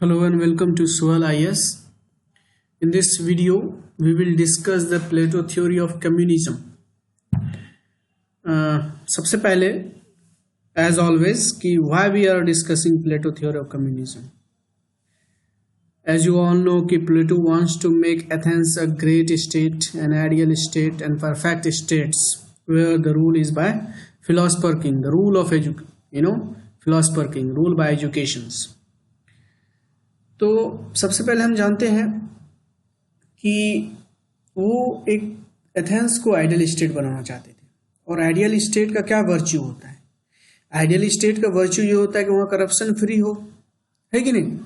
Hello and welcome to Sual IS. In this video, we will discuss the Plato theory of communism. सबसे पहले, as always, कि why we are discussing Plato theory of communism. As you all know, कि Plato wants to make Athens a great state, an ideal state, and perfect states where the rule is by philosopher king, the rule of philosopher king, rule by educations. तो सबसे पहले हम जानते हैं कि वो एक एथेंस को आइडियल स्टेट बनाना चाहते थे। और आइडियल स्टेट का क्या वर्च्यू होता है? आइडियल स्टेट का वर्च्यू ये होता है कि वहाँ करप्शन फ्री हो, है कि नहीं?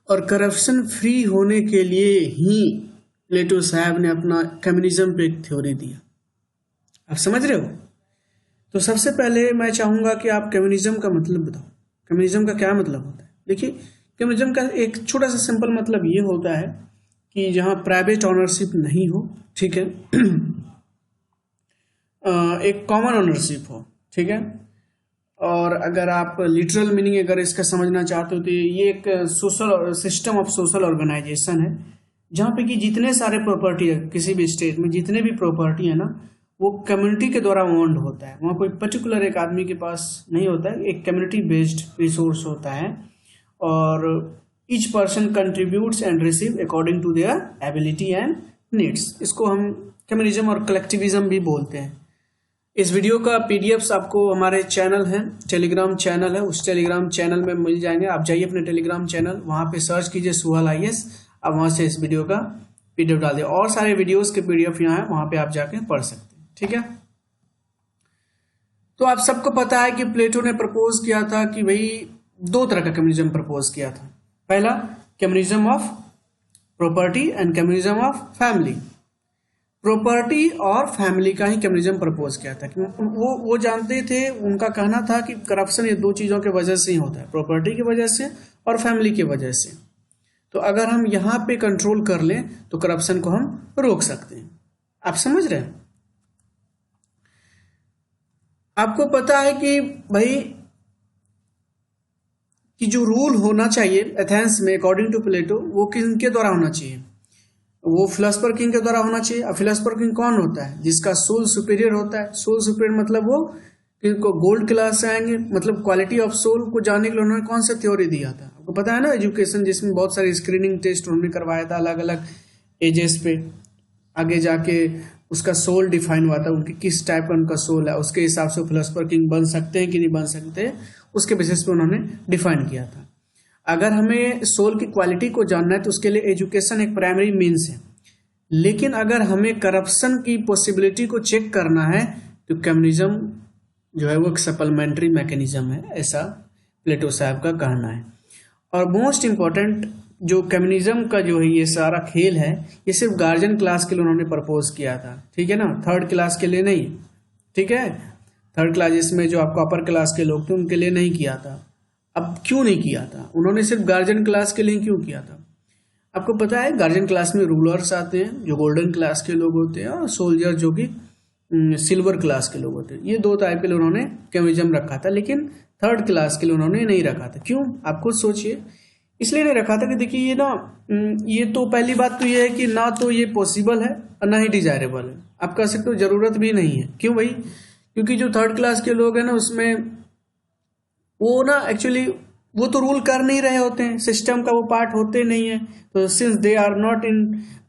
और करप्शन फ्री होने के लिए ही प्लेटो साहब ने अपना कम्युनिज्म पे एक थ्योरी दिया। आप समझ रहे हो? तो सबसे पहले मैं चाहूँगा कि आप कम्युनिज्म का मतलब बताओ। कम्युनिज्म का क्या मतलब होता है? देखिए, कम्युनिज्म का एक छोटा सा सिंपल मतलब ये होता है कि जहाँ प्राइवेट ओनरशिप नहीं हो, ठीक है, एक कॉमन ओनरशिप हो, ठीक है। और अगर आप लिटरल मीनिंग अगर इसका समझना चाहते हो तो ये एक social system of social organisation है जहाँ पे कि जितने सारे प्रॉपर्टी है किसी भी स्टेट में, जितने भी प्रॉपर्टी है ना, वो कम्युनिटी के द्वारा ओन्ड होता है। वहाँ कोई पर्टिकुलर एक आदमी के पास नहीं होता है, एक कम्युनिटी बेस्ड रिसोर्स होता है और each person contributes and receive according to their ability and needs। इसको हम कम्युनिज्म और कलेक्टिविज्म भी बोलते हैं। इस वीडियो का पीडीएफ्स आपको हमारे चैनल है, टेलीग्राम चैनल है, उस टेलीग्राम चैनल में मिल जाएंगे। आप जाइए अपने टेलीग्राम चैनल, वहाँ पे सर्च कीजिए सुहाल IS, आप वहाँ से इस वीडियो का पीडीएफ डाल दिए। और सारे वीडियोस के पीडीएफ यहाँ है, वहाँ पे आप जाके पढ़ सकते हैं, ठीक है। तो आप सबको पता है कि प्लेटो ने प्रपोज किया था कि भाई दो तरह का कम्युनिज्म प्रपोज किया था। पहला communism of property and communism of family. Property और फैमिली का ही कम्युनिज्म प्रपोज किया था। वो जानते थे, उनका कहना था कि करप्शन ये दो चीजों की वजह से ही होता है, प्रॉपर्टी की वजह से और फैमिली की वजह से। तो अगर हम यहाँ पे कंट्रोल कर लें तो करप्शन को हम रोक सकते हैं। आप समझ रहे हैं? आपको पता है कि भाई कि जो रूल होना चाहिए एथेंस में अकॉर्डिंग टू प्लेटो, वो किनके द्वारा होना चाहिए? वो फिलोसफर किंग के द्वारा होना चाहिए। अब फिलोसफर किंग कौन होता है? जिसका सोल सुपीरियर होता है। सोल सुपीरियर मतलब वो किनको गोल्ड क्लास से आएंगे, मतलब क्वालिटी ऑफ सोल को जानने के लिए उन्होंने कौन सा थ्योरी दिया था? आपको पता है ना, एजुकेशन, जिसमें बहुत सारे स्क्रीनिंग टेस्ट उन्होंने करवाया था अलग अलग एजेस पे। आगे जाके उसका सोल डिफाइन हुआ था, उनकी किस टाइप का उनका सोल है, उसके हिसाब से फिलोसफर किंग बन सकते हैं कि नहीं बन सकते, उसके बेसिस पे उन्होंने डिफाइन किया था। अगर हमें सोल की क्वालिटी को जानना है तो उसके लिए एजुकेशन एक प्राइमरी मीन्स है। लेकिन अगर हमें करप्शन की पॉसिबिलिटी को चेक करना है तो कम्युनिज्म जो है वो एक सप्लीमेंट्री मैकेनिज्म है, ऐसा प्लेटो साहब का कहना है। और मोस्ट इम्पॉर्टेंट, जो कम्युनिज्म का जो है ये सारा खेल है, ये सिर्फ गार्जियन क्लास के लिए उन्होंने प्रपोज किया था, ठीक है ना, थर्ड क्लास के लिए नहीं, ठीक है। थर्ड क्लास जिसमें जो आपको अपर क्लास के लोग थे उनके लिए नहीं किया था। अब क्यों नहीं किया था? उन्होंने सिर्फ गार्जियन क्लास के लिए क्यों किया था? आपको पता है, गार्जियन क्लास में रूलर्स आते हैं जो गोल्डन क्लास के लोग होते हैं, और सोल्जर जो कि सिल्वर क्लास के लोग होते हैं। ये दो टाइप के लिए उन्होंने कम्युनिज्म रखा था, लेकिन थर्ड क्लास के लिए उन्होंने नहीं रखा था। क्यों? आप खुद सोचिए। इसलिए नहीं रखा था कि देखिए ये ना, ये तो पहली बात तो ये है कि ना तो ये पॉसिबल है और ना ही डिजायरेबल है। आप कह सकते हो जरूरत भी नहीं है। क्यों भाई? क्योंकि जो थर्ड क्लास के लोग हैं ना, उसमें वो ना एक्चुअली वो तो रूल कर नहीं रहे होते हैं, सिस्टम का वो पार्ट होते नहीं है। तो since they are not in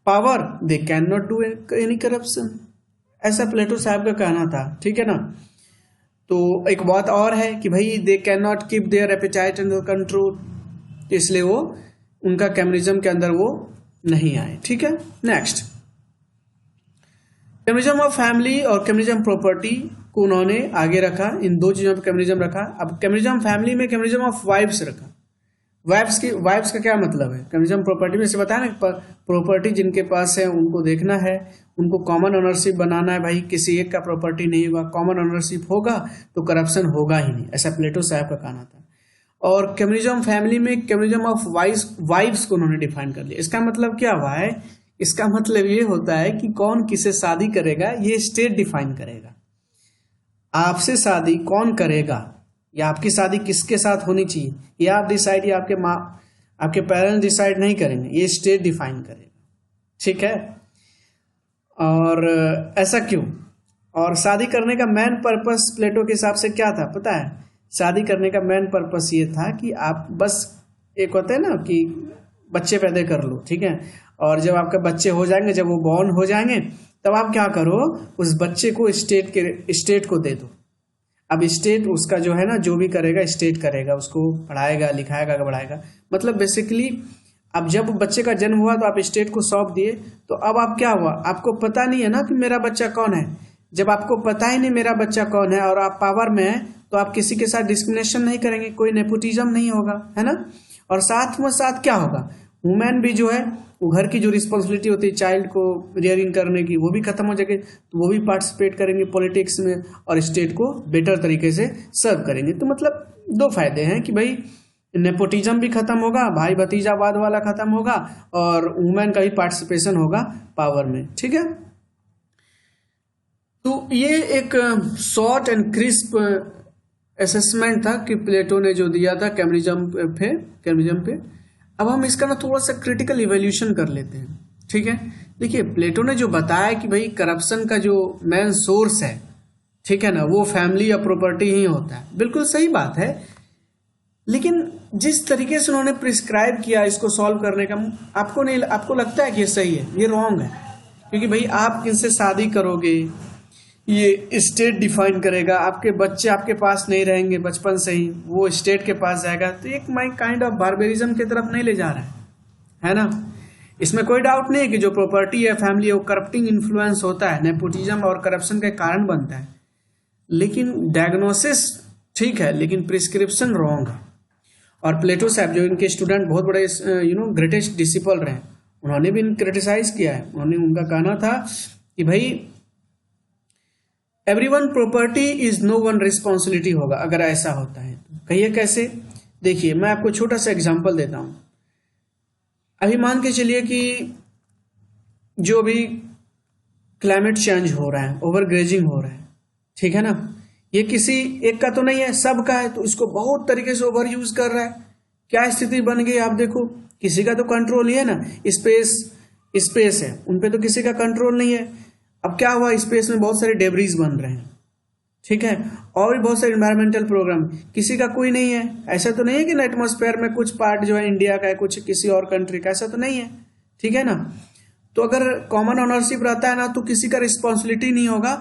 power they can not do any corruption, ऐसा प्लेटो साहब का कहना था, ठीक है ना। तो एक बात और है कि भाई they can not keep their appetite under control, इसलिए वो उनका कम्युनिज्म के अंदर वो नहीं आए, ठीक है। नेक्स्ट, कम्युनिज्म ऑफ फैमिली और कम्युनिज्म प्रॉपर्टी को उन्होंने आगे रखा। इन दो चीजों पर कम्युनिज्म रखा। अब कम्युनिज्म फैमिली में कम्युनिज्म ऑफ वाइफ्स रखा। वाइफ्स का क्या मतलब है? कम्युनिज्म प्रॉपर्टी में से बताया ना, प्रॉपर्टी जिनके पास है उनको देखना है, उनको कॉमन ओनरशिप बनाना है। भाई किसी एक का प्रॉपर्टी नहीं होगा, कॉमन ओनरशिप होगा तो करप्शन होगा ही नहीं, ऐसा प्लेटो साहब का कहना था। और कम्युनिज्म फैमिली में कम्युनिज्म ऑफ वाइफ्स को उन्होंने डिफाइन कर लिया। इसका मतलब क्या हुआ है? इसका मतलब ये होता है कि कौन किसे शादी करेगा ये स्टेट डिफाइन करेगा। आपसे शादी कौन करेगा या आपकी शादी किसके साथ होनी चाहिए, या आप डिसाइड, या आपके आपके पेरेंट्स डिसाइड नहीं करेंगे, ये स्टेट डिफाइन करेगा, ठीक है। और ऐसा क्यों? और शादी करने का मेन पर्पस प्लेटो के हिसाब से क्या था पता है? शादी करने का मेन पर्पस ये था कि आप बस, एक होता है ना कि बच्चे पैदा कर लो, ठीक है, और जब आपके बच्चे हो जाएंगे, जब वो बॉर्न हो जाएंगे, तब आप क्या करो, उस बच्चे को स्टेट को दे दो। अब स्टेट उसका जो है ना, जो भी करेगा स्टेट करेगा, उसको पढ़ाएगा, लिखाएगा, बढ़ाएगा। मतलब बेसिकली अब जब बच्चे का जन्म हुआ तो आप स्टेट को सौंप दिए, तो अब आप क्या हुआ, आपको पता नहीं है ना कि मेरा बच्चा कौन है। जब आपको पता ही नहीं मेरा बच्चा कौन है और आप पावर में है, तो आप किसी के साथ डिस्क्रिमिनेशन नहीं करेंगे, कोई नेपोटिज्म नहीं होगा, है ना। और साथ में साथ क्या होगा, वुमेन भी जो है वो घर की जो रिस्पॉन्सिबिलिटी होती है चाइल्ड को रियरिंग करने की, वो भी खत्म हो जाएगी, तो वो भी पार्टिसिपेट करेंगे पॉलिटिक्स में और स्टेट को बेटर तरीके से सर्व करेंगे। तो मतलब दो फायदे हैं कि भाई नेपोटिज्म भी खत्म होगा, भाई भतीजावाद वाला खत्म होगा, और वुमेन का भी पार्टिसिपेशन होगा पावर में, ठीक है। तो ये एक शॉर्ट एंड क्रिस्प असेसमेंट था कि प्लेटो ने जो दिया था कैम्ब्रिज्म पे। अब हम इसका ना थोड़ा सा क्रिटिकल इवैल्यूएशन कर लेते हैं, ठीक है। देखिए प्लेटो ने जो बताया कि भाई करप्शन का जो मेन सोर्स है, ठीक है ना, वो फैमिली या प्रॉपर्टी ही होता है, बिल्कुल सही बात है। लेकिन जिस तरीके से उन्होंने प्रिस्क्राइब किया इसको सॉल्व करने का, आपको लगता है कि ये सही है? ये रॉन्ग है, क्योंकि भाई आप किनसे शादी करोगे ये स्टेट डिफाइन करेगा, आपके बच्चे आपके पास नहीं रहेंगे बचपन से ही, वो स्टेट के पास जाएगा, तो एक काइंड ऑफ बार्बेरिज्म की तरफ नहीं ले जा रहा है ना। इसमें कोई डाउट नहीं है कि जो प्रॉपर्टी है, फैमिली है, वो करप्टिंग इन्फ्लुएंस होता है, नेपोटिज्म और करप्शन का कारण बनता है। लेकिन डायग्नोसिस ठीक है, लेकिन प्रिस्क्रिप्शन रॉन्ग है। और प्लेटो साहब जो इनके स्टूडेंट बहुत बड़े ग्रेटेस्ट डिसिपल रहे, उन्होंने भी क्रिटिसाइज किया है। उनका कहना था कि भाई everyone property is no one responsibility होगा अगर ऐसा होता है तो। कहिए कैसे? देखिए मैं आपको छोटा सा एग्जांपल देता हूं। अभी मान के चलिए कि जो भी क्लाइमेट चेंज हो रहा है, ओवर ग्रेजिंग हो रहा है, ठीक है ना, ये किसी एक का तो नहीं है, सबका है, तो इसको बहुत तरीके से ओवर यूज कर रहा है। क्या स्थिति बन गई आप देखो, किसी का तो कंट्रोल ही है ना। स्पेस है, उनपे तो किसी का कंट्रोल नहीं है। अब क्या हुआ, स्पेस में बहुत सारे डेब्रीज बन रहे हैं, ठीक है, और भी बहुत सारे इन्वायरमेंटल प्रोग्राम, किसी का कोई नहीं है। ऐसा तो नहीं है कि ना एटमॉस्फेयर में कुछ पार्ट जो है इंडिया का है, कुछ किसी और कंट्री का, ऐसा तो नहीं है, ठीक है ना। तो अगर कॉमन ओनरशिप रहता है ना, तो किसी का रिस्पॉन्सिबिलिटी नहीं होगा,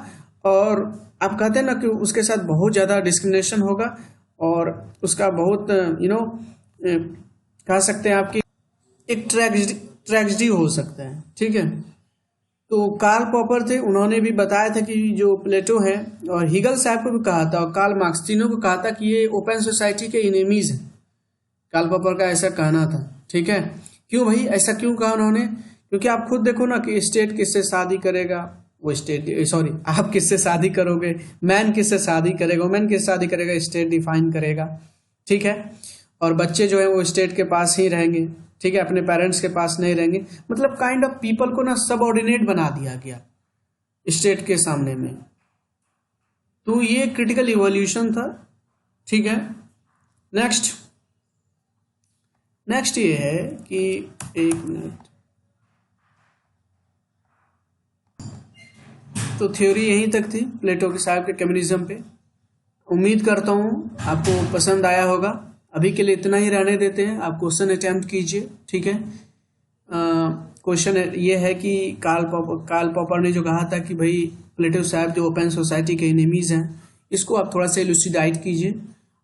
और आप कहते हैं ना कि उसके साथ बहुत ज्यादा डिस्क्रिमिनेशन होगा, और उसका बहुत कह सकते हैं आपकी एक ट्रेजेडी हो सकता है, ठीक है। तो कार्ल पॉपर थे, उन्होंने भी बताया था कि जो प्लेटो है, और हीगल साहब को भी कहा था, और कार्ल मार्क्स, तीनों को कहा था कि ये ओपन सोसाइटी के इनेमीज हैं। कार्ल पॉपर का ऐसा कहना था, ठीक है। क्यों भाई, ऐसा क्यों कहा उन्होंने? क्योंकि आप खुद देखो ना कि स्टेट किससे शादी करेगा, वो आप किससे शादी करोगे, मैन किससे शादी करेगा, वुमेन किससे शादी करेगा, स्टेट डिफाइन करेगा, ठीक है। और बच्चे जो है वो स्टेट के पास ही रहेंगे, ठीक है, अपने पेरेंट्स के पास नहीं रहेंगे। मतलब काइंड ऑफ पीपल को ना सबऑर्डिनेट बना दिया गया स्टेट के सामने में। तो ये क्रिटिकल इवोल्यूशन था, ठीक है। नेक्स्ट ये है कि एक मिनट, तो थ्योरी यहीं तक थी प्लेटो के साहब के कम्युनिज्म पे। उम्मीद करता हूँ आपको पसंद आया होगा। अभी के लिए इतना ही रहने देते हैं, आप क्वेश्चन अटेम्प्ट कीजिए, ठीक है। क्वेश्चन ये है कि कार्ल पॉपर ने जो कहा था कि भाई प्लेटो साहब जो ओपन सोसाइटी के एनिमीज हैं, इसको आप थोड़ा सा इलुसिडाइट कीजिए।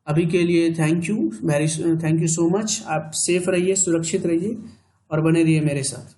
अभी के लिए थैंक यू सो मच। आप सेफ रहिए, सुरक्षित रहिए, और बने रहिए मेरे साथ।